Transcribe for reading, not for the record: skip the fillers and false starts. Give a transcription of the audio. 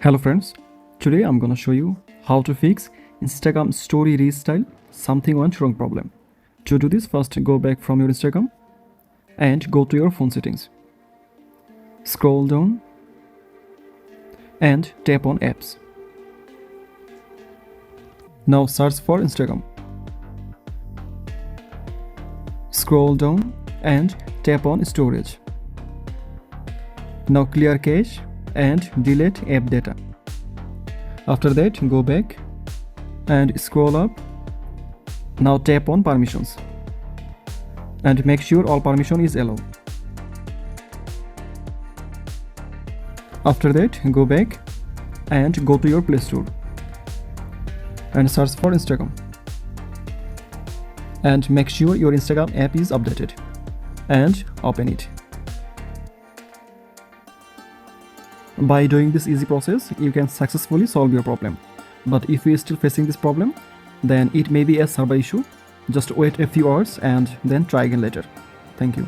Hello friends, today I'm gonna show you how to fix Instagram story restyle something went wrong problem. To do this, first go back from your Instagram and go to your phone settings. Scroll down and tap on apps. Now search for Instagram. Scroll down and tap on storage. Now clear cache and delete app data. After that, go back and scroll up. Now tap on permissions and make sure all permission is allowed. After that, go back and go to your Play Store and search for Instagram and make sure your Instagram app is updated and open it. By doing this easy process, you can successfully solve your problem. But if you are still facing this problem, then it may be a server issue. Just wait a few hours and then try again later. Thank you.